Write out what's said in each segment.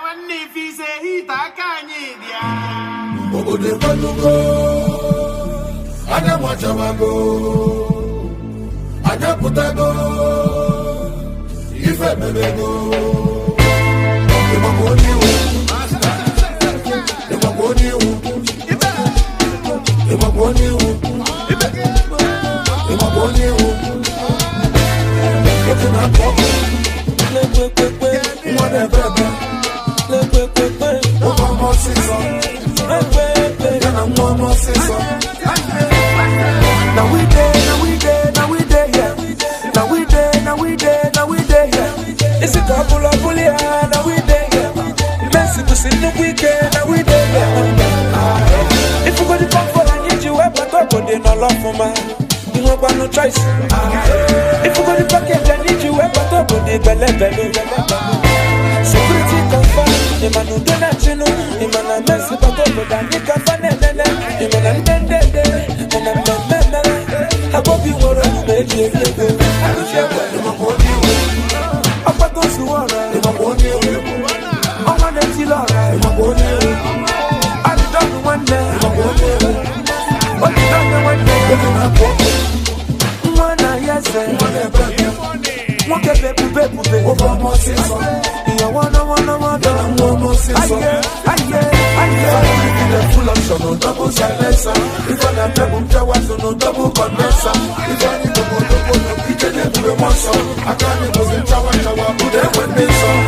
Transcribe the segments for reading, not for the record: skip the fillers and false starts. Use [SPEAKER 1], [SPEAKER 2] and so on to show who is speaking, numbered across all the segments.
[SPEAKER 1] When if he say he takanyidia.
[SPEAKER 2] Obodo Balugo, Ada Machabago, Ada Putago, Ife Bebego, Imagoni, Imagoni, Imagoni, Imagoni, getting up, whatever. Now we there, yeah. Now we there, yeah. It's a couple of bullies, now we there, yeah. Messi to see the weekend, now we there, yeah. If you got the pump for I need you, I back up, but they no love for man. You don't got no choice. If you got the package, I need you, I back up, but they belly. Security confirm, the man who don't have you know, the man I mess with a couple that you can find it, the man I'm dead, and I'm I hope you want to make it. I don't share what I'm going to do. I'm not going to worry. I'm going to do. I'm going to tell her. I'm going to do. I'm done one day. I'm going to do. But I'm done one day. One day, yes, sir. One day, baby. Over my sister. You want to full option, no double silencer. If I'm not double towers, no double condenser. If I need to go, no kitchen, and do a monster. I can't go in tower, who they went this song.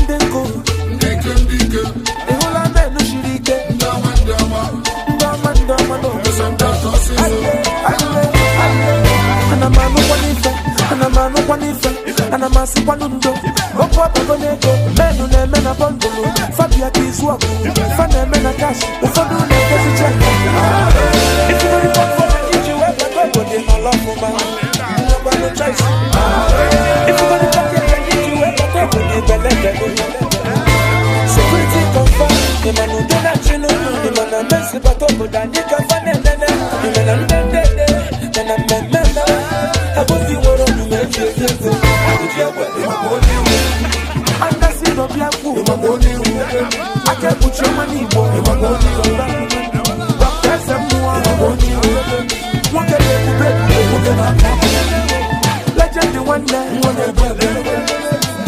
[SPEAKER 2] Dinko. The whole of men, no shirike. Dama. And I'm no one if. And I'm a Sipanundo. Opo Pagonego, men on a men a bundle. Fabia Kiswap, Fana men a cash. The Fadu Naked. If you don't want for you, I got to in my love for man. No one no choice. If you want to talk, I need you, I got to in the security confirm. The man who did not, you know, the man I mess with a couple that you can find it. The man I'm dead, and I'm I hope you want to make it. And that's it, no black food. I can't put your money, boy. There's some more. What can you do? Legend the one day.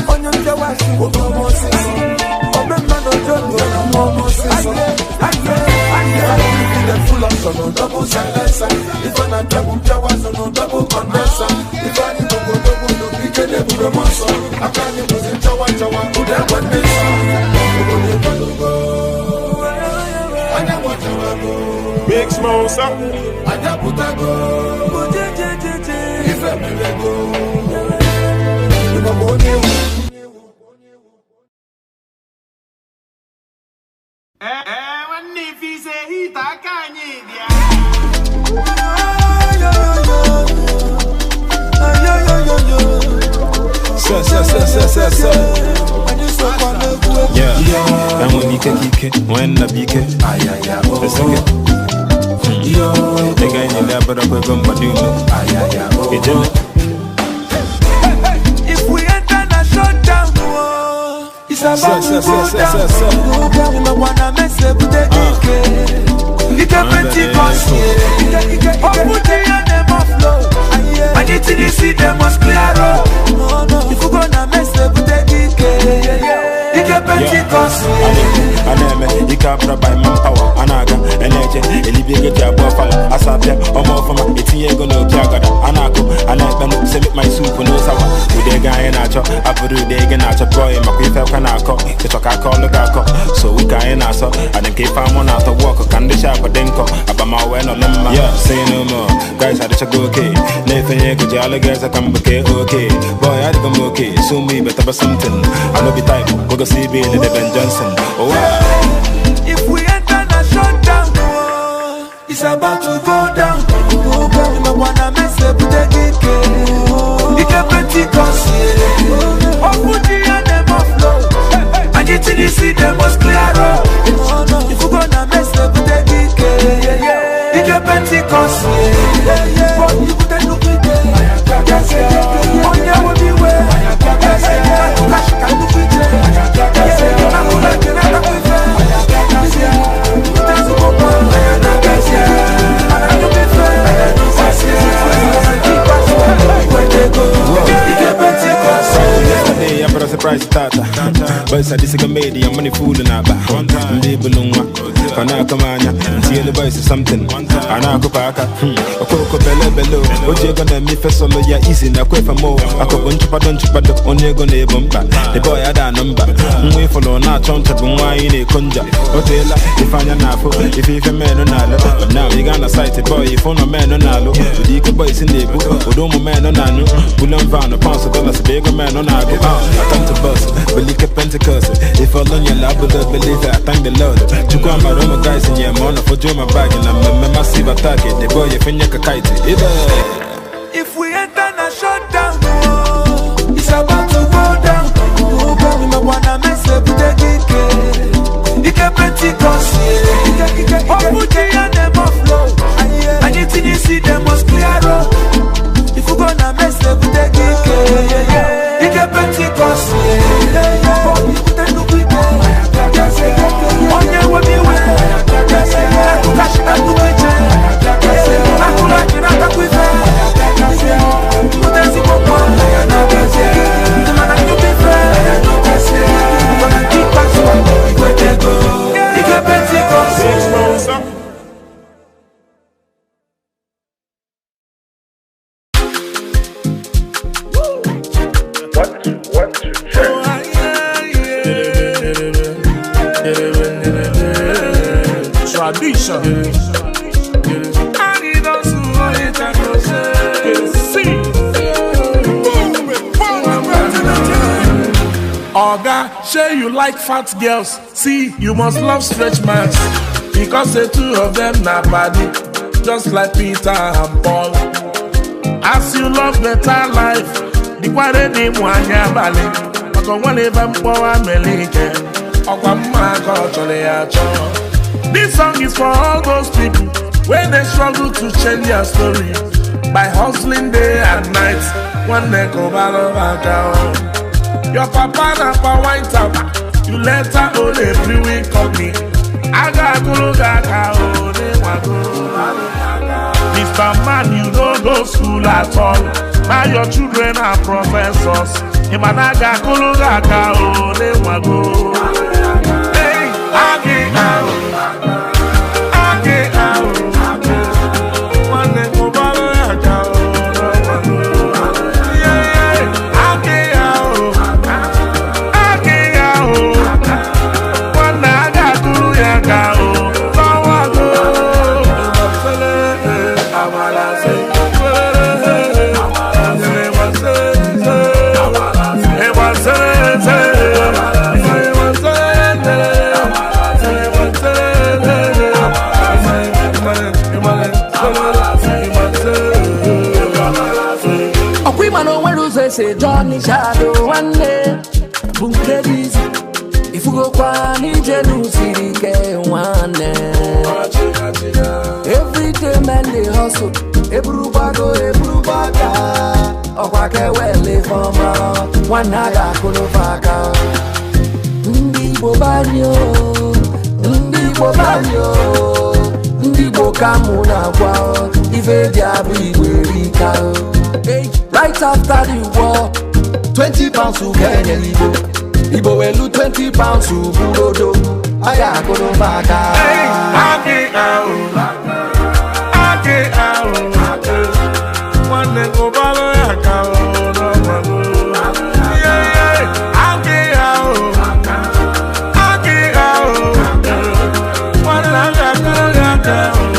[SPEAKER 2] On your Jawasi. Full of no double silencer. If I'm not double towers, no double condenser. If I need to go double, no weekend, I can't use in Jawa, who they want this song.
[SPEAKER 3] Big Smosa.
[SPEAKER 2] I put a go. If I'm go.
[SPEAKER 1] When if he say he takanyidia.
[SPEAKER 4] Yeah, and when you can when the beacon, the guy in the but I'm going to do
[SPEAKER 2] if we enter a shutdown, it's about to go down. You wanna mess up with the DK. You can Pentecost, put the name of flow. And it's in the sea, they must clear up. If you're gonna mess up with the DK, you can Pentecost.
[SPEAKER 4] You can't buy manpower, Anaga, energy, Elibia, Buffalo, Asapia, or more from it's here going to Kiagada, Anako, and I can send my soup no sour. With the guy in Acho, I put the egg in Acho, boy, Maquifa Canako, the Tokako, the Gako, so we can in Aso, and then keep on out of walk, can the sharp or denko, Abama, when or Lemma. Yeah, say no more, guys had a check okay. Nathan Yako, Jala guys, I come okay, boy, I come okay, soon be better about something. I know be type, we're going to see Billy Ben Johnson. Oh, wow.
[SPEAKER 2] If we enter a shutdown, it's about to go down. You wanna mess up with the DK. You can Pentecost. Oh, put the name of flow. And it's in the sea, they must clear up. If you're gonna mess up with the DK, you can Pentecost.
[SPEAKER 4] price tata. Boys are this comedy, I'm money fooling about. Labelunga, Panakamania, until the boys is something. Anakopaka, a coco bello, what you're gonna me for solo, yeah, easy, na quick for more. I could bunch of don't on your gonna bumper. The boy had a number. We follow not on to wine a conja. Hotel, if I'm an if you a man on Nalo. Now you gonna sight it, boy, if on a man on Nalo. The equal boys in the book, or don't man on Nano. Pull on van a pound of dollars, big man on Nago. I come to bust, believe a Pentecost. If I learn your love, believe it, I thank the Lord. To go my Roma guys in your money for Joma bag and I'm a massive attack. The boy, if you can kite it.
[SPEAKER 2] If we enter a shutdown, it's about to go down. Oh, baby, my wanna mess up with the geek. You can Pentecost, oh, put the and them flow. Anything you see, them must clear up. If you gonna mess up with the geek, you can Pentecost, you put the look with on your way, cash that look with I could like it up with
[SPEAKER 3] Oga, say you like fat girls. See, you must love stretch marks. Because the two of them na body, just like Peter and Paul. As you love better life, the quality name one ya bali. But one even power melike. This song is for all those people when they struggle to change their story by hustling day and night. One neck over down. Your papa na pa wine tap, you let her own a brewing company. Aga gulu gaga one wago. Mr. Man, you don't go school at all. Now your children are professors. Imanaga gulu gaga one wago. Hey, agi out. Say Johnny Shadow one day, boom ladies. If you go kwani jenu sirike one day. Every day man they hustle, ebru bago. Okwake wele foma, one naga kuno faka. Ndi bobanyo, ndi bokamuna kwao. Ife diabri werika. Right after the war, 20 pounds to Kenya Ibo welu 20 pounds to Burodo. Aya kono baka. Ake out. One day go balo ya kao. Ake out. One day go ya kao.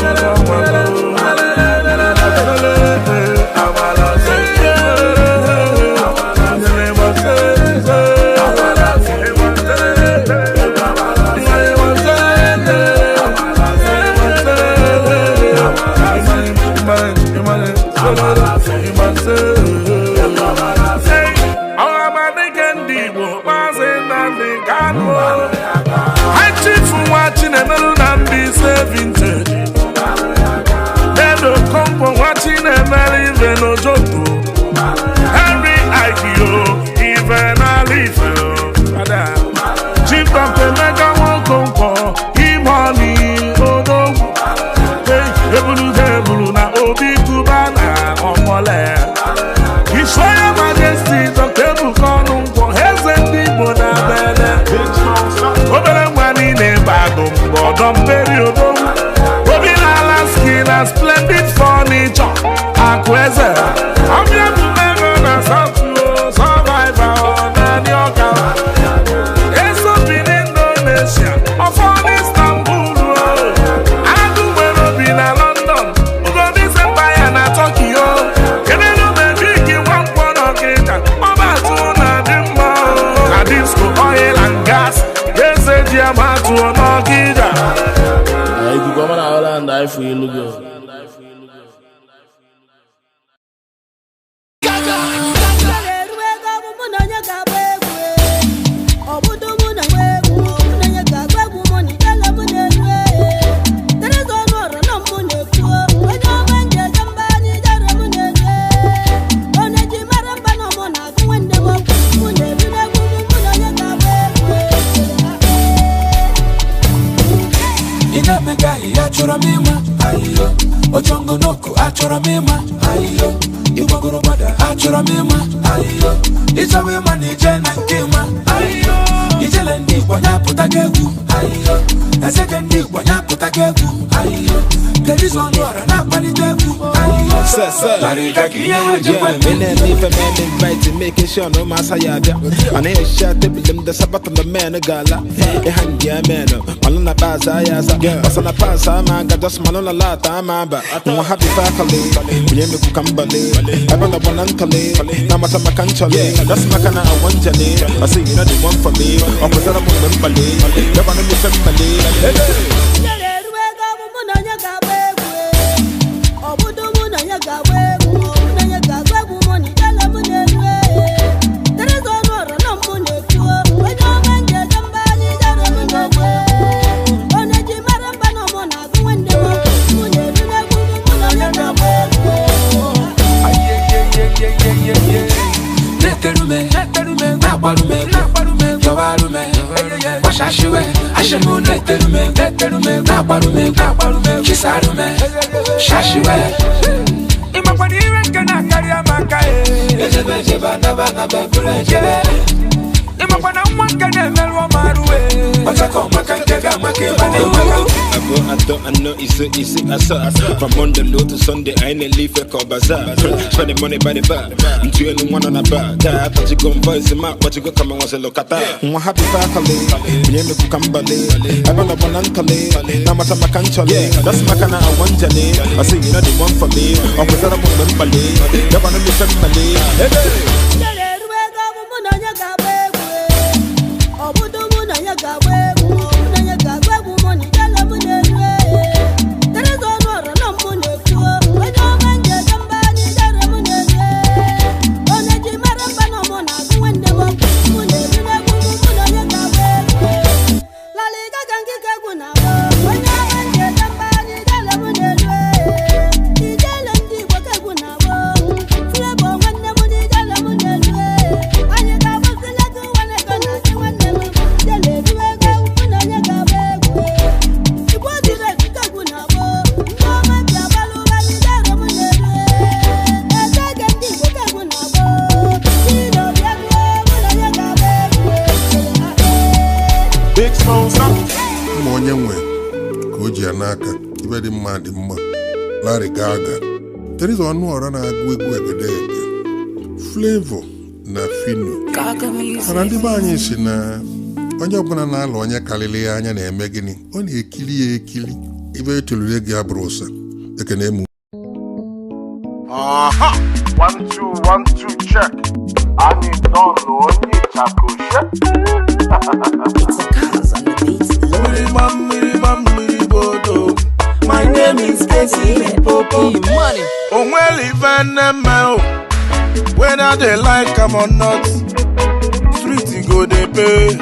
[SPEAKER 3] Every IPO, even a leaf. Cheap up the mega one compo, e-money, oh, hey, na obi kubana, on my land. His Royal Majesty, the table corner for Helsinki.
[SPEAKER 2] Achoramima, ayo, Ibogorobada, Achoramima, ayo, Ichawima, Nijen and Kima, ayo, Ijelandi, Wanaputagegu, ayo, a second day, Wanaputagegu, ayo, there is one more, and I'm Panitebu, ayo,
[SPEAKER 4] making sure no Masayada, and I shot them the Sabbath on the man, a gala, a hand, yeah, man, Malona Bazaya, Basana Pasa, just Manona Lata, Mamba, I'm happy faculty, William Kambale, I want a Bonantale, Namata Macanchale, that's Macana, I want Jane, I see you know the one for me, or was that a woman, the one in the family. I know it's I saw from Monday low to Sunday. I ain't leave a call bazaar. Spending money by the bar. I'm doing one on a bar. I thought you go voice him out, but you go come and watch a look at that. I'm happy faculty. You know, Kambale. I want a Bonantale. Namata Macanchale. That's Macana, I want Jane. I say, you know, the one for me. Or was that a woman, Malay? You want to be family.
[SPEAKER 5] Larry Gaga. There is one more on a good flavor na finu. Anandibanye sina. Onye kuna na alo onye kalile anya na emegini. Oni ekili. Ibe tululegi abrosa. Ekene mu.
[SPEAKER 1] Aha! 1 2 check. I need don't only chakoshe.
[SPEAKER 6] It's a cause on the beat.
[SPEAKER 2] My name is Casey Poppy Money.
[SPEAKER 3] Oh, well, even whether they like them or not, street go they pay.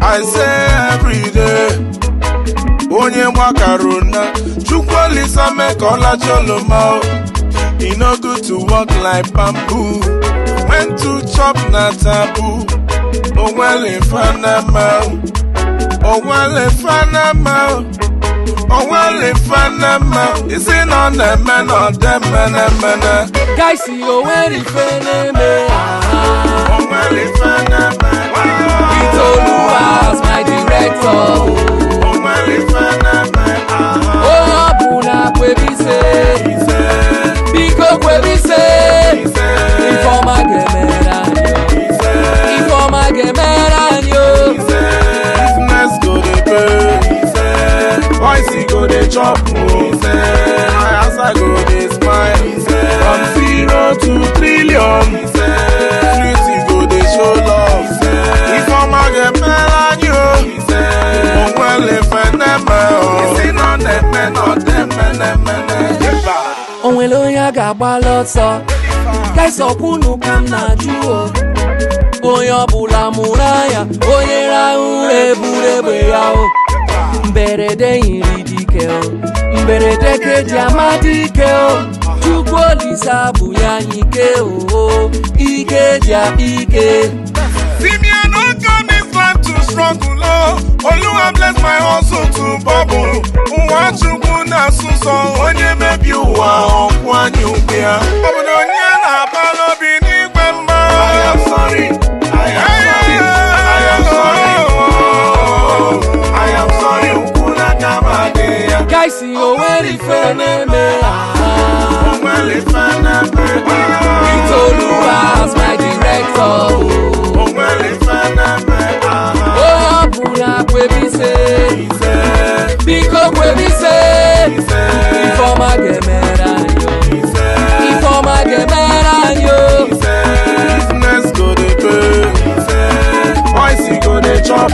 [SPEAKER 3] I say every day, Onye Macarona, Chukwalisa make all a choloma. It no good to walk like bamboo. When to chop na taboo. Oh, well, if Oh, well, if I'm is it on the man or the man?
[SPEAKER 2] Guys, see you when it's funny.
[SPEAKER 3] Oh, well, if I'm
[SPEAKER 2] It's Oluwas, my director.
[SPEAKER 3] Oh, well, if
[SPEAKER 2] Oh, Abuna, Kwebise. Biko Kwebise. Informa Gemera.
[SPEAKER 3] Business go to pay. Voice go they chop, my answer go they smile. From 0 to trillion, street go they show love. If I'm a get man you, well if I never, it's not them men or them men.
[SPEAKER 2] Onwelo ya gaba lotso, guys okunu kam na juo. Oyo bula muraya, oye ra ebure yao. Mberede iridike o, mberede keji amadike o. Chukwalisa bụ ya ike o, ike ja ike.
[SPEAKER 3] See me I don't come this land to struggle. Oluwa bless my hustle to bubble. Nwachukwu na suso onye mebi ụwa ọkwanye ụbịa. Obodo onye na-abala obi n'igwe mma. I am sorry, I am sorry, ukuna kabade ya.
[SPEAKER 2] Guys, you very funny me. Oluwa as my director. Oh, Buna Kwebise. Biko Kwebise. Ifoma Gemera yo. Ifoma Gemera yo.
[SPEAKER 3] Business go dey pay. Boys go dey chop.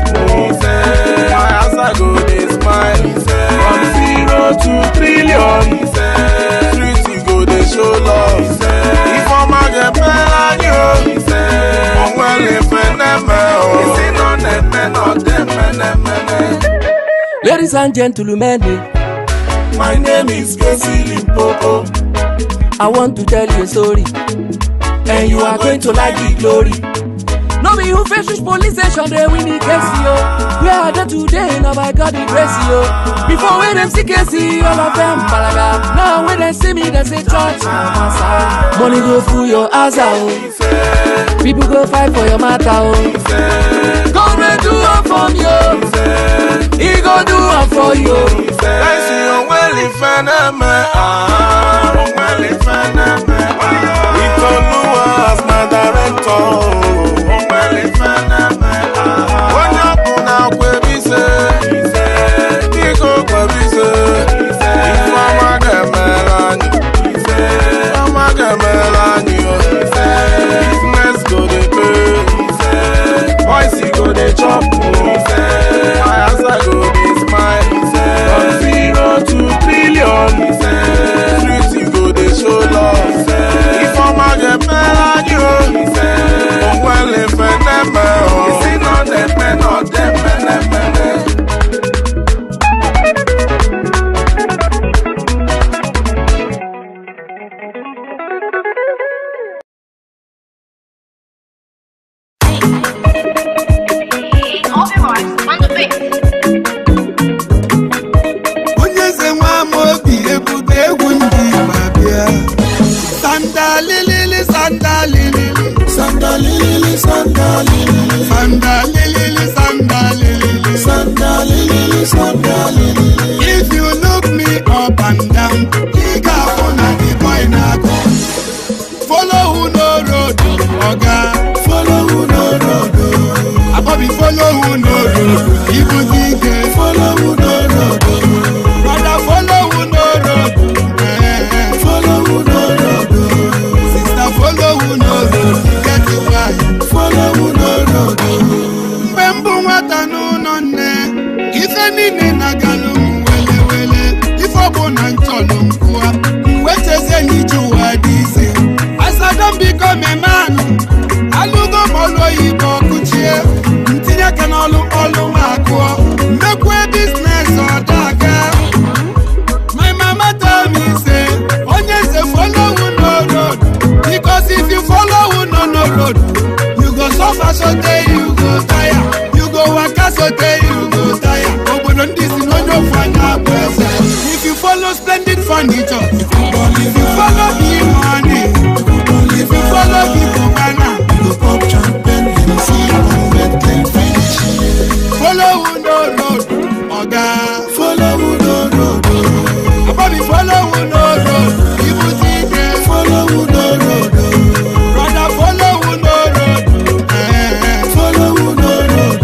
[SPEAKER 3] My asa go dey smile. From 0 to trillion. Street go dey show love. Ifoma Gemera yo.
[SPEAKER 2] Ladies and gentlemen,
[SPEAKER 3] my name is Casey Limpopo.
[SPEAKER 2] I want to tell you a story, and you are going to like the glory. No be you face which police station they win the case, yo. Where are they today? Now by God the grace, yo. Before when them see Casey, all of them balaga. Now when they see me, they say church. Money go through your ass out. People go fight for your matter, oh. Come and do it for me, oh. He go do it for you.
[SPEAKER 3] I see you well if I Oluwa as my director. Ifoma Gemelani, business go dey pay. Boys go dey chop. My asa go dey smile. From 0 to trillion. Street go dey show love. Ifoma Gemelani, onwele feneme. Isi no deme, no deme.
[SPEAKER 7] If you look me up and down, you got one at the point. Follow who no road, Oga. Follow who no road. Abobi follow who no road. Even think follow who no road. Brother follow who no road. Follow who no road. Sister follow who no road. Get it right. Follow who no road. Mbembu wata no ne. Ife nine na galum wele. Ifo bona ntolo mkua. Weteze ni juwa dize. As I don't become a man, I look up all over kuchie. Ntinya kanolu olu makwa. Make way business or daga. My mama told me say, onye say follow no road. Because if you follow no road, you go suffer so day you go tire. You go waka so day you go tire. If you follow splendid furniture, if you follow big money, if you follow people banana, you go pop champagne and see how wet can finish. Follow who no road, Oga. Follow who no road. Abobi follow who no road. People think follow who no road. Brother follow who no road. Follow who no road.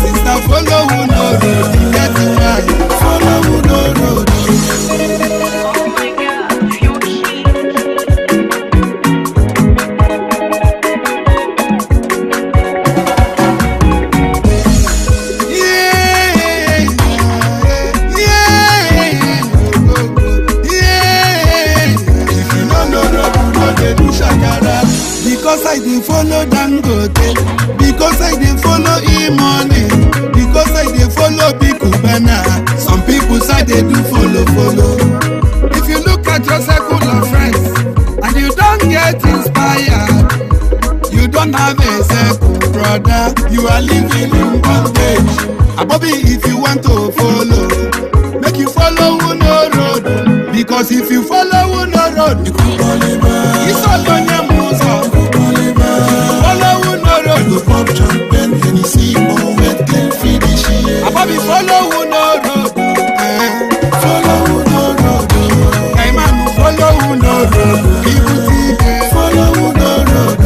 [SPEAKER 7] Sister follow who no road. Get it right. Follow who no road. Because I didn't follow Dangote, because I didn't follow E-Money, because I didn't follow Big Kubana. Some people say they do follow. If you look at your circle of friends and you don't get inspired, you don't have a circle, brother. You are living in bondage. Bobby, if you want to follow, make you follow no road. Because if you follow no road, you could it's all on your moves. Follow no road, you pop champagne and you see more wet can finish. Bobby, follow no road. Follow no road. Hey man, follow no road. People think follow no road.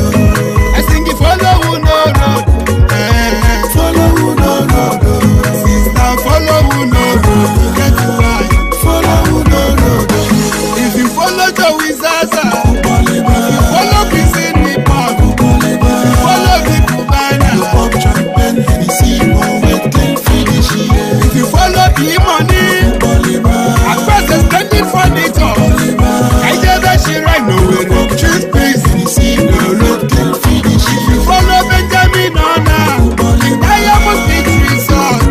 [SPEAKER 7] I sing you follow no road. Follow no road. Sister, follow no road. Get right. Follow no road. If you follow the Wizaza, if you follow Kissing Me Park, if you follow the Cubana, you pop champagne and you see more wet can finish. If you follow the money, at first extended furniture, I did that shit right nowhere. Choose peace and you see no road can finish. If you follow Benjamin Ona, I am a big resort.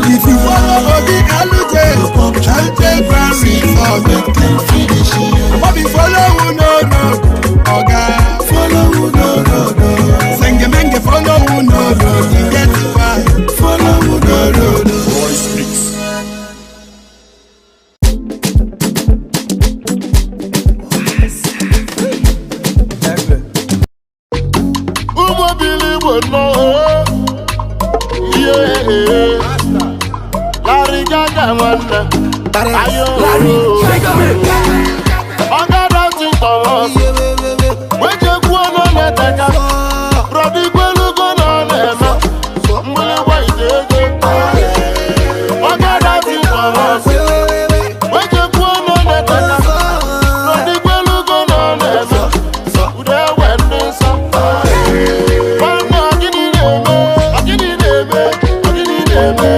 [SPEAKER 7] If you follow Bobby Alute, I'll take Grand Resort. Bobby follow no road, Oga follow no road. Senge menge follow no road. You get it right, follow no road.
[SPEAKER 3] Voice mix.
[SPEAKER 1] Larry Gaga, man. Ayo, Oga dancing Thomas. Wake up, one on the deck. Brody, go look on them. Mule white, Oga dancing Thomas. Wake up, one on the deck. Brody, go look on them. Ude wending some. One agini neme.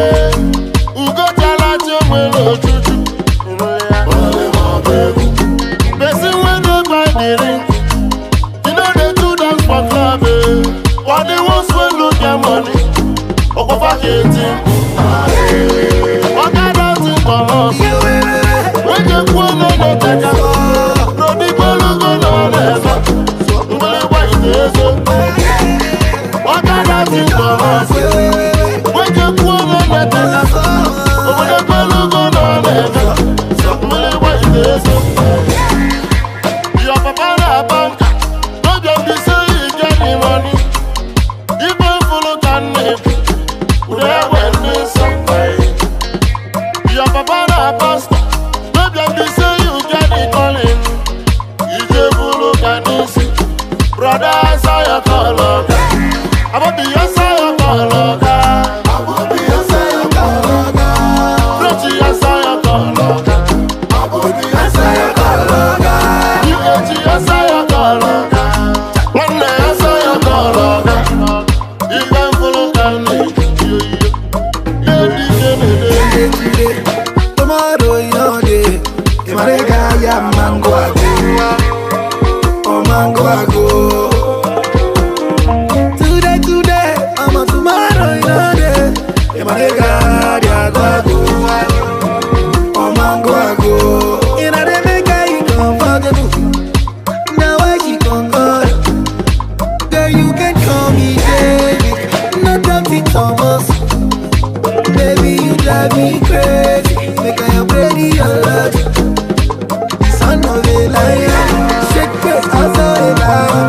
[SPEAKER 1] Ugo jalaje mwelo juju. Person when they buy the ring, you know they do dance for club. What they want to lose their money, or go back eating. What I don't think for us, when you go on the deck, Brody go look on them. Mule white is what I don't think for us, when you go on the deck, over the go look on them. Mule white is your papa na bank, no just be say you get the money. Even follow can name, where when this something. Your papa na pastor, no just be say you get the calling. You just follow can see, brother answer your call, I will be answer your call, I will be answer your call, Richie answer your call, I will be answer your call.
[SPEAKER 2] Tomorrow your day, Imarega ya mango ago, oh mango ago. Today, I'm a tomorrow your day, Imarega ya ago, oh mango ago. In a demeka you comfortable, now I she concord. Girl you can call me David, not David Thomas. Baby you drive me crazy, make I am ready alert. Son of a lion, shake face, I saw a lion.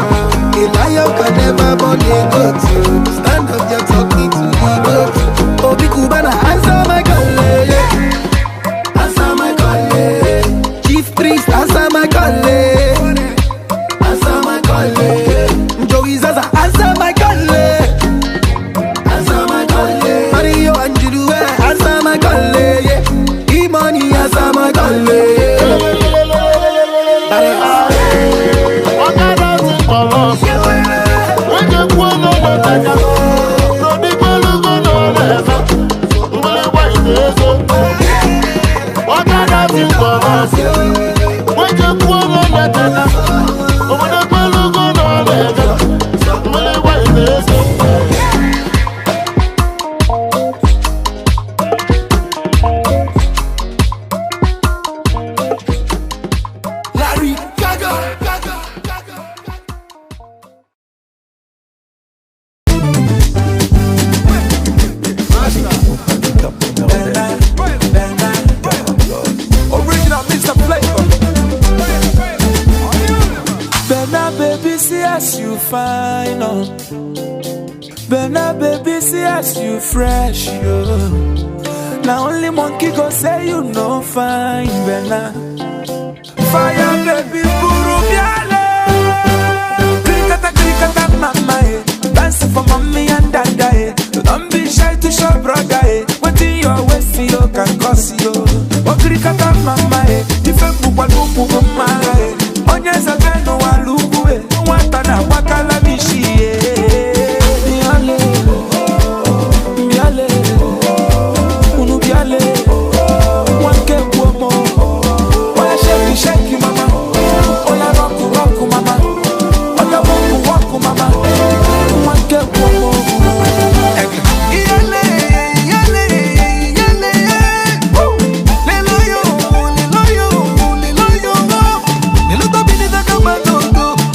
[SPEAKER 2] as you fine, oh. Bena baby, see as you fresh, yo. Now only monkey go say you no fine, Bena. Fire baby, buru biale. Krikata, mama, eh. Dance for mommy and dada, eh. Don't be shy to show brother, eh. What in your waist, you can cause you. Oh, krikata, mama, eh. If you put one mama, eh. Onye zabeno walugu, eh. Watana wakala bishi, eh. Miale, miale, unu biale. Wanke buomo. Oya shake mama. Oya rock mama. Oya walk mama. Wanke buomo. Yale. Woo. Lelo yo. Lelo to bini da kabano.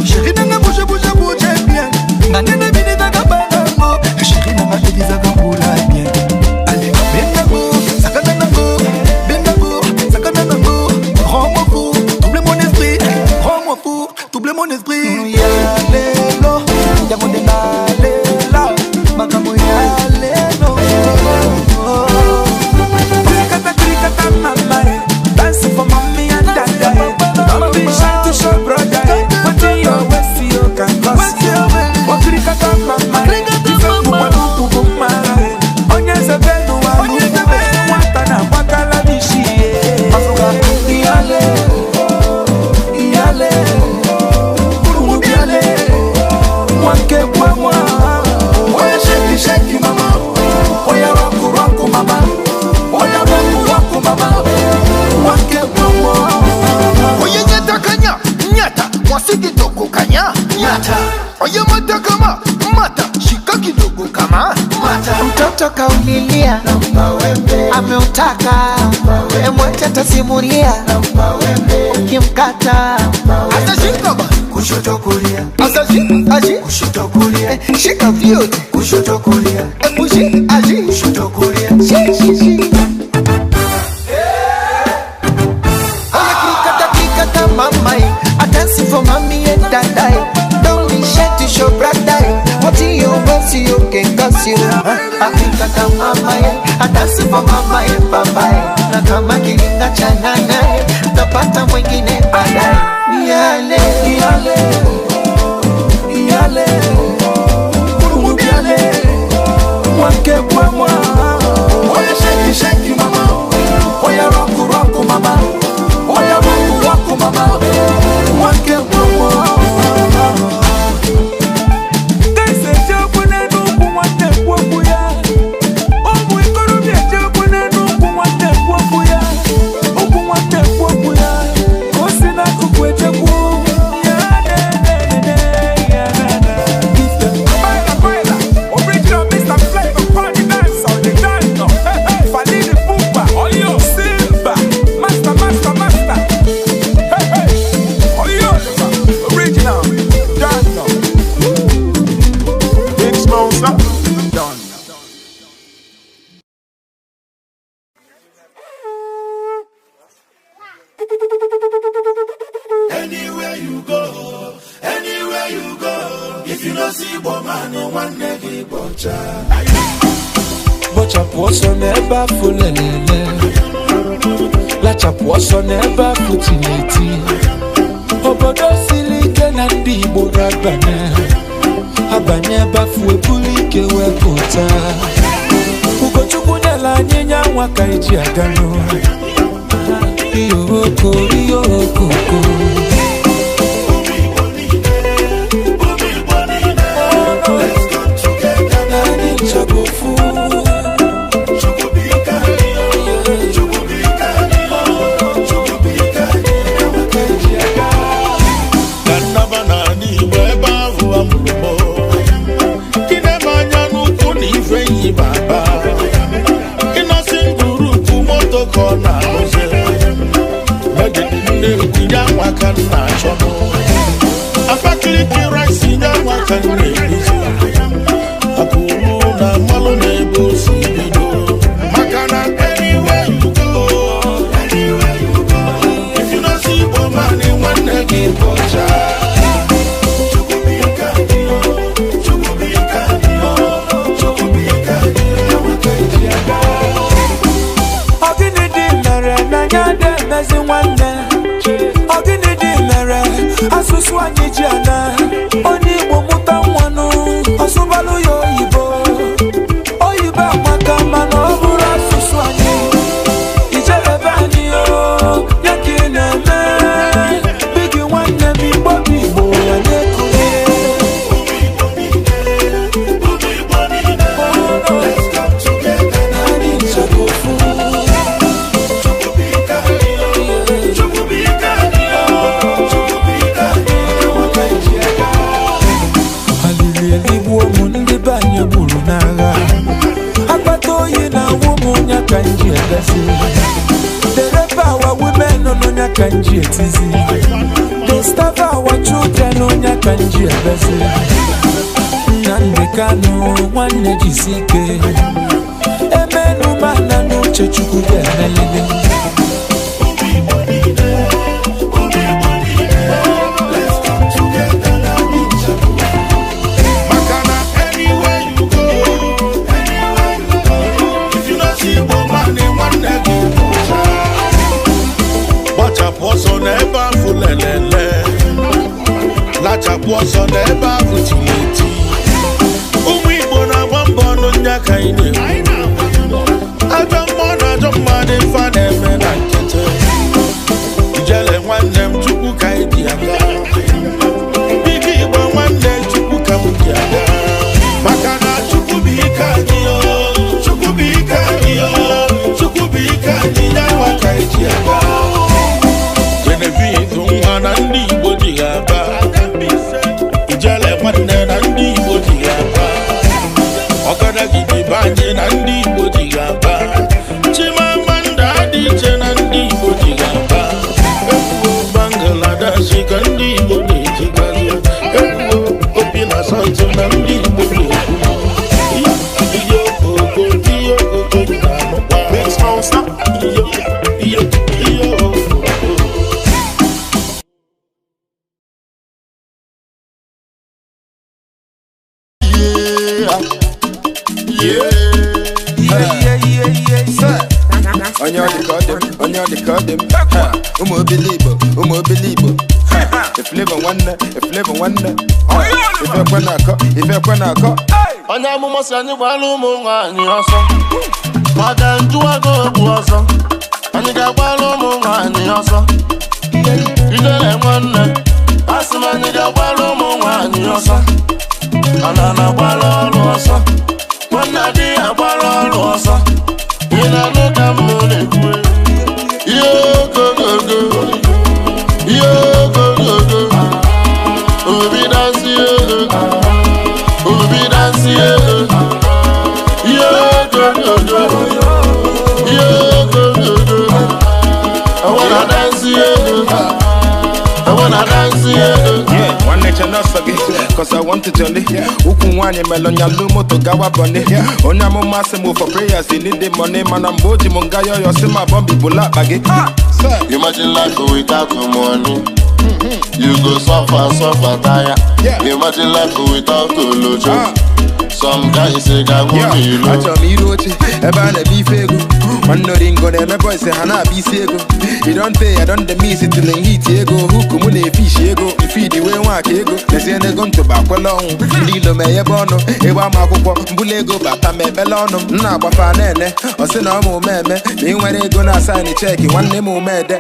[SPEAKER 2] Chérie nanga bouge bien. Nane bini da kabano. Chérie nanga te disa kabula bien. Allez, bendago, sakanango. Rends-moi fou, double mon esprit. Double mon esprit. Yalelo, yamonde nalela. Makamo yalelo. Krikata, mama, eh. Dance for mommy and dada, eh. Don't be shy to show brother, eh. What in your waist, you can cause you. Oh, krikata, mama, eh. If you put mama, eh. Onye zabenu walugu, watana wakala bishi, eh. Yale, unu biale. Wanke buomo. Oya shake mama. Oya rock mama. Oya rock mama. Wanke buomo.
[SPEAKER 8] Oye nyata mwasi kidogo kanya nyata. Oye mata shika kidogo kama mata.
[SPEAKER 9] Mtoto kaulilia ameutaka emwacha tasimulia ukimkata
[SPEAKER 8] Atashika ba kushoto kulia. Aji kushoto kulia.
[SPEAKER 9] shika vyote
[SPEAKER 8] Kushoto kulia.
[SPEAKER 9] emushi aji
[SPEAKER 8] Kushoto kulia.
[SPEAKER 9] shi krikata mama, I dance for mommy and dada. Don't be shy to show brother. What in your waist you can cause you. Krikata mama, I dance for mama and papa. Na kama kilinga cha nana, tapata mwingine baadaye. Yale,
[SPEAKER 2] unu biale. Wanke buomo. Oya shake mama. Oya rock mama. Oya rock mama. Wanke buomo. Kaise jobu nenu kumwate buobu ya. Omu ikoro bie jobu nenu kumwate buobu ya. Kumwate buobu ya. Kosi na kukweche buobu. Original Mr. Flavor party dance on the dance now. Hey, Falidi Pupa, Olio Simba, Master. Hey, Olio original dance now.
[SPEAKER 1] Big Smosa.
[SPEAKER 2] Done.
[SPEAKER 1] Anywhere you go, if you don't see woman, no one never butcher.
[SPEAKER 2] Bocha poso neba fulelele. Lacha poso neba futileti. Obodo silike na ndi Igbo ragbane. Abanye bafu ebulike wepụta. Ugochukwu nyela nyenya nwaka eji agano. Iyo okoko.
[SPEAKER 1] If you don't see woman, one never butcher.
[SPEAKER 2] Asusu anyijiana Oni Igbo muta mwanu Asubalu yo Igbo Oyibe amaka mana oburu asusu anyi Ijelebe anyi yo Yakine me Bigi wanne mi bobi Igbo ya nekuye Let's come together na ninjagofu Kanji edasi the rapper our women no nya kanji etizi the staff our children no nya kanji edasi nande kanu wanne jisike emenu mana no chechuku denelele
[SPEAKER 1] Wachaposo neba fulelele Lachaposo neba futileti Umu Igbo na wambono nyaka ine Ajambone fane mena kete Ijele mwane mchuku kaidi aga Bigi Igbo mwane chuku kamuki aga Makana chuku bika niyo Chuku bika niyo Chuku bika niyo wakaidi aga na ndị Igbo ji ga-aba Ijele nwanne na ndị Igbo ji ga-aba Ọkada gidi banye na ndị Igbo ji ga-aba Chimamanda dị iche na ndị Igbo ji ga-aba Ekwuo Bangladesh ka ndị Igbo na-ejigazi Ekwuo opi na South na ndị Igbo na-ekwu Iyo okoko na anụkwa Iyo
[SPEAKER 4] Onye ọ dị ka ọ dị m ụmụ obili Igbo Eflevọ nwanne ife ekwe na-akọ
[SPEAKER 1] Onye amụma si anyị gbara ụmụ nwaanyị ọsọ maka njụwago okwu ọsọ anyị ga-agbara ụmụ nwaanyị ọsọ Ijele nwanne asị m anyị ga-agbara ụmụ nwaanyị ọsọ Ana na-agbara ọrụ ọsọ nwanne dị agbara ọrụ ọsọ ị na-anụ ka m na-ekwu ihe ogogogo ihe ogogogo obi dansi ihe ogogogo ihe ogogogo I wanna dance
[SPEAKER 4] yeah, one nature not forget cause I want to jolly Uku nwanye melonya lumoto gawa bunny Onye amụma sị move for prayers you need the money Mana mboji mungayo yosima bombi bula bagi
[SPEAKER 1] Imagine life without money You go suffer tire Imagine life without olojo Some guys say God won't be low
[SPEAKER 4] Achọ m iru oche ebe a na-ebe ife ego Nwanne oringo na-eme boys ha na-abịa isi ego You don't pay, I don't the miss it till hit ego Huku mụ na-efishi ego Mfidi wee nwaka ego Nezie n'ego ntụba akwela ọnwụ Ndị ilo ma ebe ọnụ Ebe ama akwụkwọ mbụla ego bata ma ebele ọnụ M na-agbafa na-ene Ọ sị na ọ ma ume eme Ma ị nwere ego na asaịnị cheki nwanne m ume ede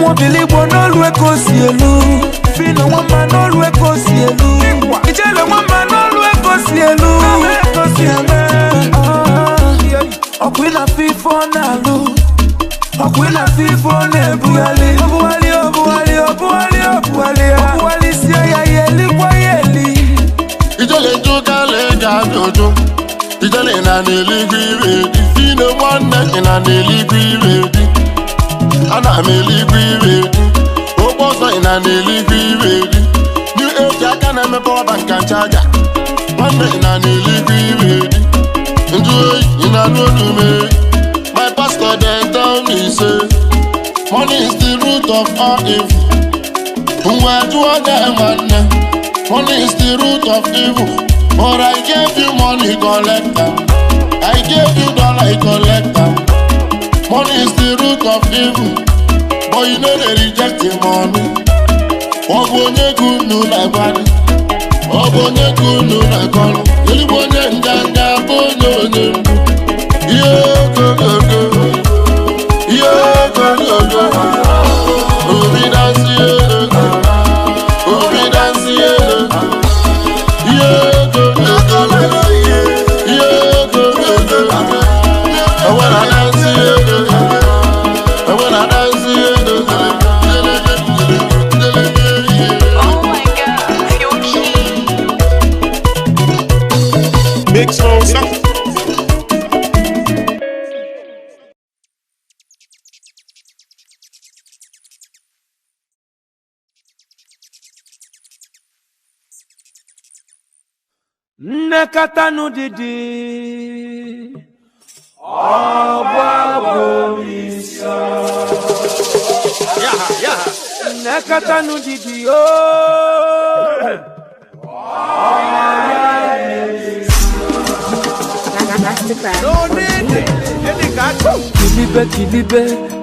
[SPEAKER 2] Umwabiligbo n'olu ekosi elu Fino nwamba n'olu ekosi elu Ijele nwamba n'olu ekosi elu Okwina fifo n'alu Okwina fifo n'ebughali Obughali si ya yeli kwa yeli
[SPEAKER 1] Ijele njuka lega jojo Ijele na n'eligwe iredi Fino nwanne na n'eligwe iredi Ana m eligwe iredi na baby. New age I can me power bank and charger. One day na baby. Enjoy in a road to me. My pastor then tell me say, money is the root of all evil. Where do I get money? Money is the root of evil. But I gave you money, collect them. I gave you dollar, collect them. Money is the root of evil. But you know they reject the money. Obonye kunu na body. Obonye kunu na kono. Yeli bonye ndanga bonye onye. Yo go go go. Yo go go go. Obi dance ye. Obi dance ye. Yo go go go. Yo go go go. I wanna dance ye. I wanna dance ye.
[SPEAKER 3] Mix on something.
[SPEAKER 2] Nekatanu didi Obabomisa Nekatanu didi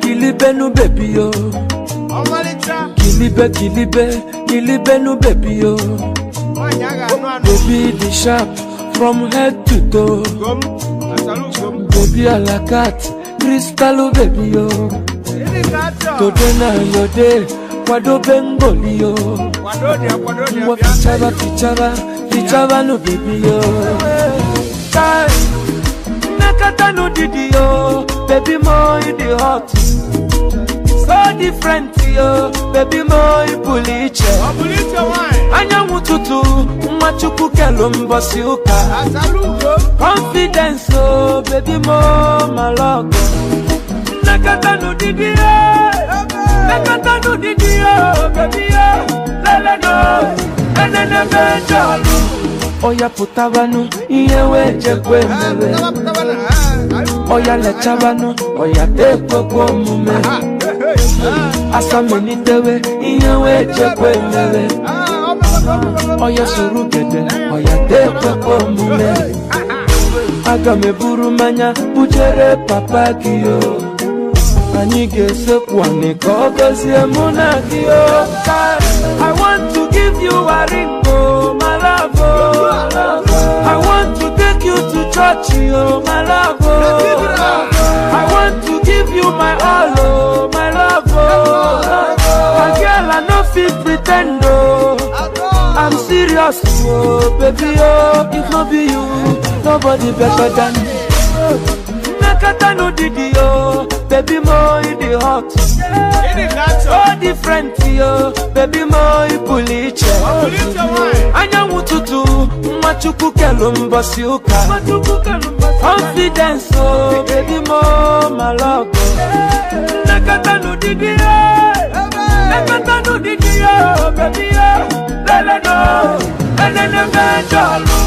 [SPEAKER 2] Kilibe nu baby yo Kilibe nu baby yo Baby the sharp from head to toe. Baby a la carte, crystal baby yo. Today na your day, kwado bengoli yo. Mwa fichaba no baby yo. Nakata no didi yo, baby mo in the hot. So different yo, baby mo in puliche. Anya mututu, machuku kelo mbosi uka. Confidence oh, baby mo malogo. Nakata no didi yo, nakata no didi yo, baby yo. Lele no, enene benjalu. Oya putabanu, iyewe jekwe mele. Oya lechabanu, oya tekwe kwa mume. Asa menitewe, iyewe jekwe mele. Oya surugede, oya tekwe kwa mume. Aga meburu manya, bujere papa kiyo. Anige sekwani kogozi emuna kiyo. I want to give you a ring, oh my love, oh. I want to take you to church, oh my love, oh. I want to give you my all, oh my love, oh. A girl I no fit pretend, oh. I'm serious, oh baby, oh. If not be you, nobody better than me. Nakata no didi, oh. Baby mo in the hot. So different, yo. Baby mo in puliche. Anya mututu, machuku kelo mbosi uka. Confidence, oh, baby mo malogo. Nakata no didi, yo. Nakata no didi, yo, baby yo. Lele no, enene benjalu.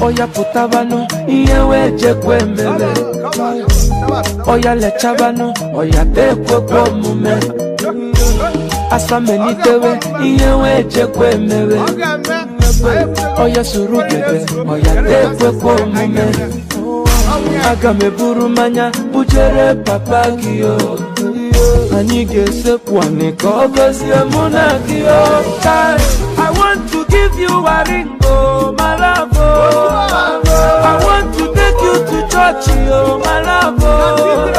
[SPEAKER 2] Oya putabanu, iyewe jekwe mele. Oya lechabanu, oya tekwe kwa mume. Asa menitewe, iyewe jekwe mele. Oya surugede, oya tekwe kwa mume. Aga meburu manya, bujere papa kiyo. Anige sekwani kogozi emuna kiyo. I want to give you a ring, oh my love, oh. I want to take you to church, oh my love, oh.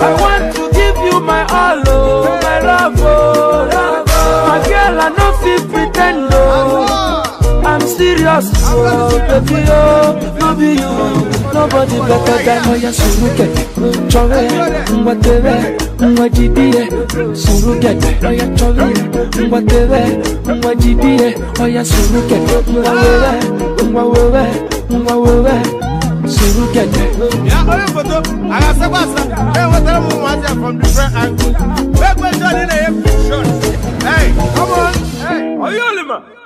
[SPEAKER 2] I want to give you my all, oh my love, oh. My girl I no fit pretend, oh. I'm serious, oh baby, oh. No be you, nobody better than Oya surugede, chore, mwatewe, mwajidie. Surugede, oya chore, mwatewe, mwajidie. Oya surugede, mwawewe, surugede.
[SPEAKER 10] Yeah, oya photo, I got some pasta. Hey, what time we want from different angles. Back when Johnny in a shot. Hey, come
[SPEAKER 3] on.